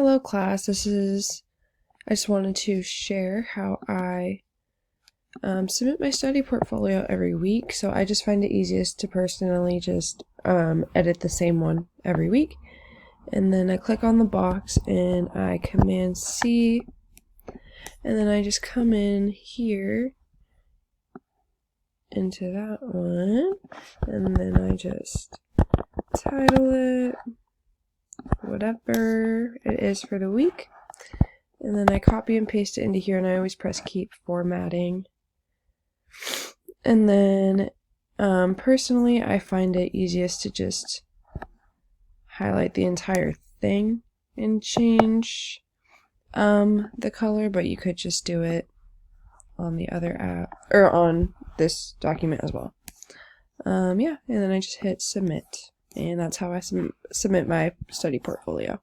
Hello class, I just wanted to share how I submit my study portfolio every week. So I just find it easiest to personally just edit the same one every week. And then I click on the box and I Command C, and then I just come in here into that one, and then I just title it whatever it is for the week, and then I copy and paste it into here, and I always press keep formatting. And then personally I find it easiest to just highlight the entire thing and change the color, but you could just do it on the other app or on this document as well. Yeah, and then I just hit submit, and that's how I submit my study portfolio.